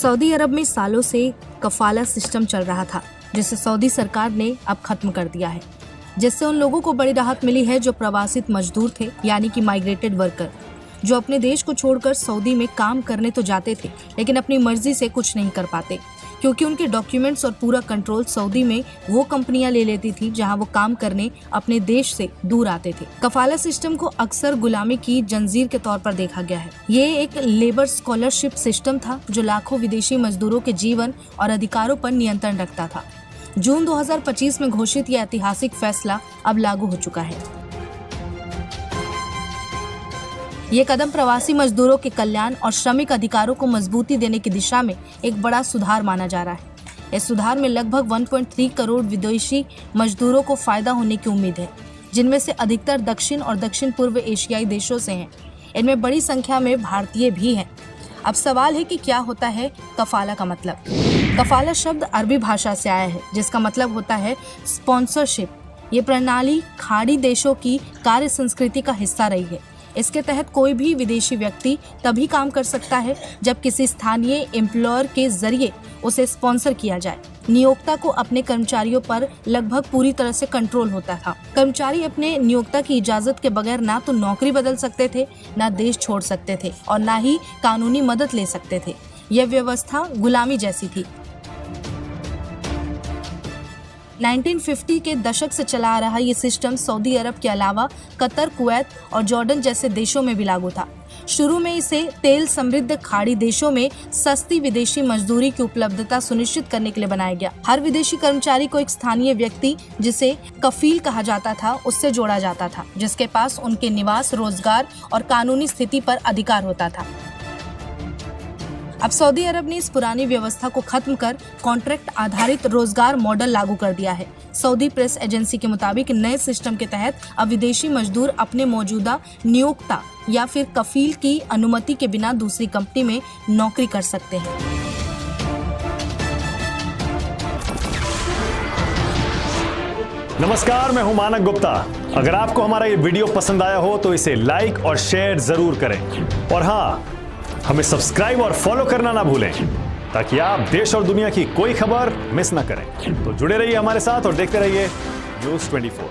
Saudi अरब में सालों से कफाला सिस्टम चल रहा था, जिसे सऊदी सरकार ने अब खत्म कर दिया है, जिससे उन लोगों को बड़ी राहत मिली है जो प्रवासित मजदूर थे, यानी कि माइग्रेटेड वर्कर, जो अपने देश को छोड़कर सऊदी में काम करने तो जाते थे लेकिन अपनी मर्जी से कुछ नहीं कर पाते, क्योंकि उनके डॉक्यूमेंट्स और पूरा कंट्रोल सऊदी में वो कंपनियां ले लेती थी जहां वो काम करने अपने देश से दूर आते थे। कफाला सिस्टम को अक्सर गुलामी की जंजीर के तौर पर देखा गया है। ये एक लेबर स्कॉलरशिप सिस्टम था जो लाखों विदेशी मजदूरों के जीवन और अधिकारों पर नियंत्रण रखता था। जून 2025 में घोषित यह ऐतिहासिक फैसला अब लागू हो चुका है। ये कदम प्रवासी मजदूरों के कल्याण और श्रमिक अधिकारों को मजबूती देने की दिशा में एक बड़ा सुधार माना जा रहा है। इस सुधार में लगभग 1.3 करोड़ विदेशी मजदूरों को फायदा होने की उम्मीद है, जिनमें से अधिकतर दक्षिण और दक्षिण पूर्व एशियाई देशों से हैं। इनमें बड़ी संख्या में भारतीय भी हैं। अब सवाल है कि क्या होता है कफाला का मतलब। कफाला शब्द अरबी भाषा से आया है, जिसका मतलब होता है स्पॉन्सरशिप। ये प्रणाली खाड़ी देशों की कार्य संस्कृति का हिस्सा रही है। इसके तहत कोई भी विदेशी व्यक्ति तभी काम कर सकता है जब किसी स्थानीय एम्प्लॉयर के जरिए उसे स्पॉन्सर किया जाए। नियोक्ता को अपने कर्मचारियों पर लगभग पूरी तरह से कंट्रोल होता था। कर्मचारी अपने नियोक्ता की इजाजत के बगैर ना तो नौकरी बदल सकते थे, ना देश छोड़ सकते थे और ना ही कानूनी मदद ले सकते थे। यह व्यवस्था गुलामी जैसी थी। 1950 के दशक से चला आ रहा ये सिस्टम सऊदी अरब के अलावा कतर, कुवैत और जॉर्डन जैसे देशों में भी लागू था। शुरू में इसे तेल समृद्ध खाड़ी देशों में सस्ती विदेशी मजदूरी की उपलब्धता सुनिश्चित करने के लिए बनाया गया। हर विदेशी कर्मचारी को एक स्थानीय व्यक्ति, जिसे कफील कहा जाता था, उससे जोड़ा जाता था, जिसके पास उनके निवास, रोजगार और कानूनी स्थिति पर अधिकार होता था। अब सऊदी अरब ने इस पुरानी व्यवस्था को खत्म कर कॉन्ट्रैक्ट आधारित रोजगार मॉडल लागू कर दिया है। सऊदी प्रेस एजेंसी के मुताबिक नए सिस्टम के तहत अब विदेशी मजदूर अपने मौजूदा नियोक्ता या फिर कफील की अनुमति के बिना दूसरी कंपनी में नौकरी कर सकते हैं। नमस्कार, मैं हूं मानक गुप्ता। अगर आपको हमारा ये वीडियो पसंद आया हो तो इसे लाइक और शेयर जरूर करें, और हाँ, हमें सब्सक्राइब और फॉलो करना ना भूलें, ताकि आप देश और दुनिया की कोई खबर मिस ना करें। तो जुड़े रहिए हमारे साथ और देखते रहिए न्यूज़ 24।